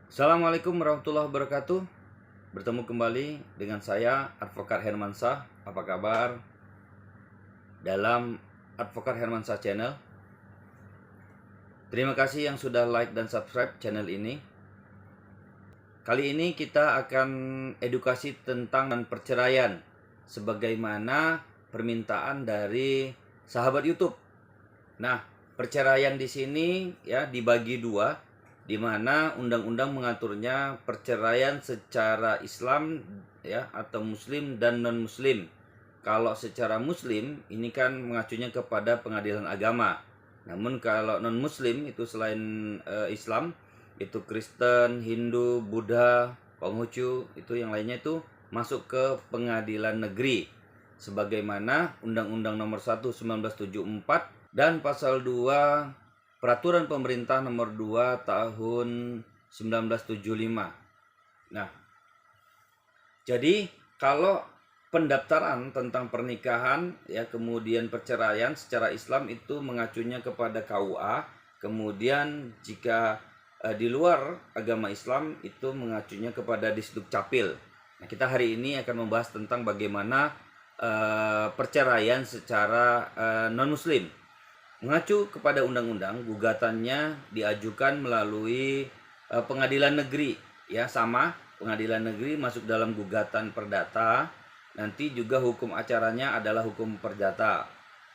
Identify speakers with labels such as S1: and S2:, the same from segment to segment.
S1: Assalamualaikum warahmatullahi wabarakatuh. Bertemu kembali dengan saya Advokat Hermansyah. Apa kabar? Dalam Advokat Hermansyah Channel. Terima kasih yang sudah like dan subscribe channel ini. Kali ini kita akan edukasi tentang perceraian, sebagaimana permintaan dari sahabat YouTube. Nah, perceraian di sini ya dibagi dua, di mana undang-undang mengaturnya perceraian secara Islam ya atau Muslim dan non Muslim. Kalau secara Muslim ini kan mengacunya kepada pengadilan agama. Namun kalau non Muslim itu selain Islam itu Kristen, Hindu, Buddha, Konghucu itu yang lainnya itu masuk ke pengadilan negeri. Sebagaimana Undang-Undang Nomor 1 1974 dan pasal 2 Peraturan Pemerintah Nomor 2 Tahun 1975. Nah, jadi kalau pendaftaran tentang pernikahan ya kemudian perceraian secara Islam itu mengacunya kepada KUA, kemudian jika di luar agama Islam itu mengacunya kepada Disdukcapil. Nah, kita hari ini akan membahas tentang bagaimana perceraian secara non Muslim. Mengacu kepada undang-undang, gugatannya diajukan melalui pengadilan negeri, ya sama, pengadilan negeri masuk dalam gugatan perdata. Nanti juga hukum acaranya adalah hukum perdata.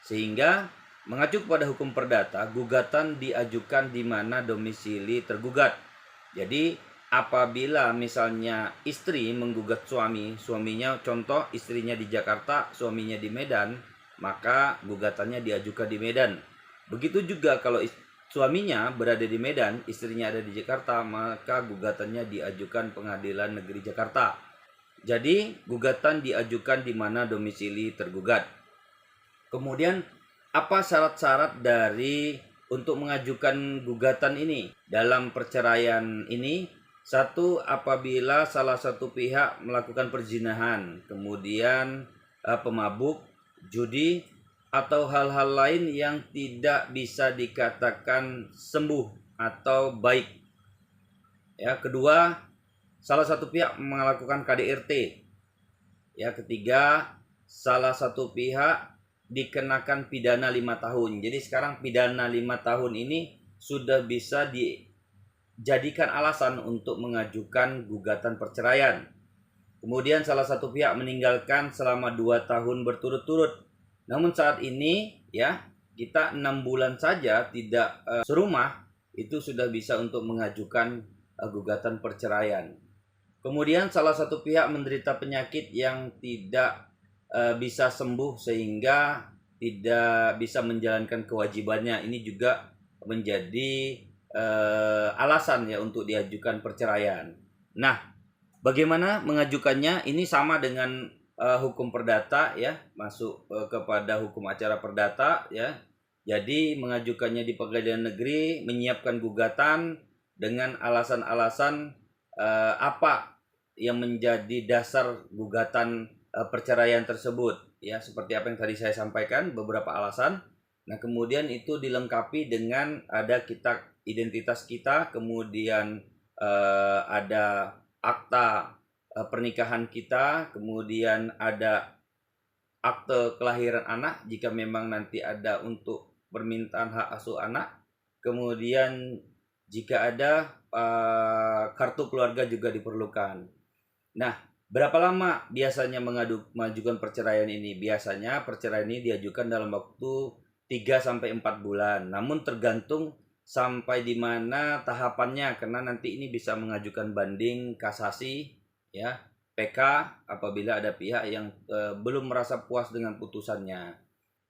S1: Sehingga mengacu kepada hukum perdata, gugatan diajukan di mana domisili tergugat. Jadi apabila misalnya istri menggugat suami, suaminya contoh istrinya di Jakarta, suaminya di Medan, maka gugatannya diajukan di Medan. Begitu juga kalau suaminya berada di Medan, istrinya ada di Jakarta, maka gugatannya diajukan Pengadilan Negeri Jakarta. Jadi, gugatan diajukan di mana domisili tergugat. Kemudian, apa syarat-syarat dari untuk mengajukan gugatan ini? Dalam perceraian ini, satu, apabila salah satu pihak melakukan perzinahan, kemudian pemabuk, judi, atau hal-hal lain yang tidak bisa dikatakan sembuh atau baik. Ya, kedua, salah satu pihak melakukan KDRT. Ya, ketiga, salah satu pihak dikenakan pidana 5 tahun. Jadi sekarang pidana 5 tahun ini sudah bisa dijadikan alasan untuk mengajukan gugatan perceraian. Kemudian salah satu pihak meninggalkan selama 2 tahun berturut-turut. Namun saat ini ya kita 6 bulan saja tidak serumah itu sudah bisa untuk mengajukan gugatan perceraian. Kemudian salah satu pihak menderita penyakit yang tidak bisa sembuh sehingga tidak bisa menjalankan kewajibannya. Ini juga menjadi alasan ya untuk diajukan perceraian. Nah, bagaimana mengajukannya? Ini sama dengan hukum perdata ya, masuk kepada hukum acara perdata ya. Jadi mengajukannya di pengadilan negeri, menyiapkan gugatan dengan alasan-alasan apa yang menjadi dasar gugatan perceraian tersebut ya, seperti apa yang tadi saya sampaikan beberapa alasan. Nah, kemudian itu dilengkapi dengan ada identitas kita, kemudian ada akta pernikahan kita, kemudian ada akte kelahiran anak jika memang nanti ada untuk permintaan hak asuh anak, kemudian jika ada kartu keluarga juga diperlukan. Nah, berapa lama biasanya mengajukan perceraian ini? Biasanya perceraian ini diajukan dalam waktu 3 sampai 4 bulan. Namun tergantung sampai di mana tahapannya, karena nanti ini bisa mengajukan banding, kasasi ya, PK apabila ada pihak yang belum merasa puas dengan putusannya.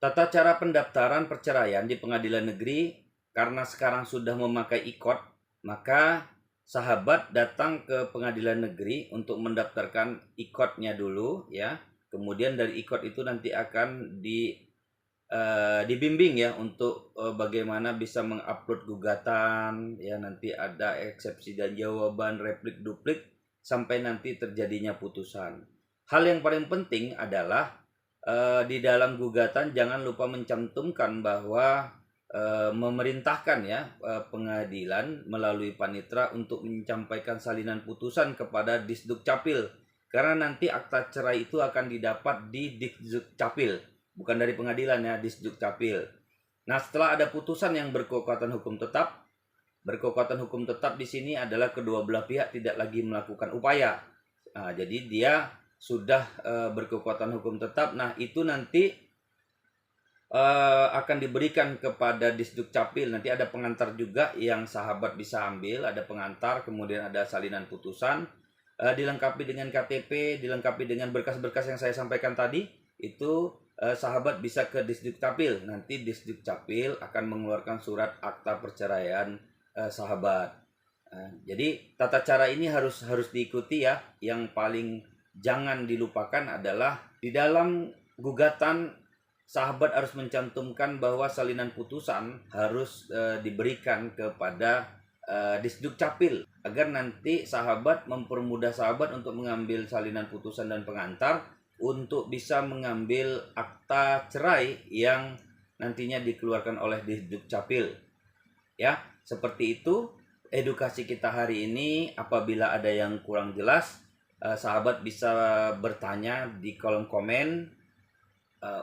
S1: Tata cara pendaftaran perceraian di pengadilan negeri, karena sekarang sudah memakai IKOT, maka sahabat datang ke pengadilan negeri untuk mendaftarkan IKOT-nya dulu ya. Kemudian dari IKOT itu nanti akan dibimbing ya untuk bagaimana bisa mengupload gugatan ya, nanti ada eksepsi dan jawaban, replik duplik sampai nanti terjadinya putusan. Hal yang paling penting adalah di dalam gugatan jangan lupa mencantumkan bahwa memerintahkan ya pengadilan melalui panitera untuk menyampaikan salinan putusan kepada Disduk Capil, karena nanti akta cerai itu akan didapat di Disduk Capil, bukan dari pengadilan ya, Disduk Capil. Nah, setelah ada putusan yang berkekuatan hukum tetap, di sini adalah kedua belah pihak tidak lagi melakukan upaya. Nah, jadi dia sudah berkekuatan hukum tetap. Nah, itu nanti akan diberikan kepada Disduk Capil. Nanti ada pengantar juga yang sahabat bisa ambil, ada pengantar, kemudian ada salinan putusan, dilengkapi dengan KTP, dilengkapi dengan berkas-berkas yang saya sampaikan tadi. Itu sahabat bisa ke Disduk Capil. Nanti Disduk Capil akan mengeluarkan surat akta perceraian sahabat. Jadi tata cara ini harus diikuti ya. Yang paling jangan dilupakan adalah di dalam gugatan sahabat harus mencantumkan bahwa salinan putusan harus diberikan kepada Disduk Capil, agar nanti sahabat mempermudah sahabat untuk mengambil salinan putusan dan pengantar untuk bisa mengambil akta cerai yang nantinya dikeluarkan oleh Disduk Capil. Ya, seperti itu edukasi kita hari ini. Apabila ada yang kurang jelas, sahabat bisa bertanya di kolom komen.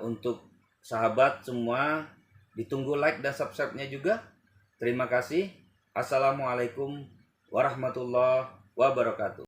S1: Untuk sahabat semua, ditunggu like dan subscribe-nya juga. Terima kasih. Assalamualaikum warahmatullahi wabarakatuh.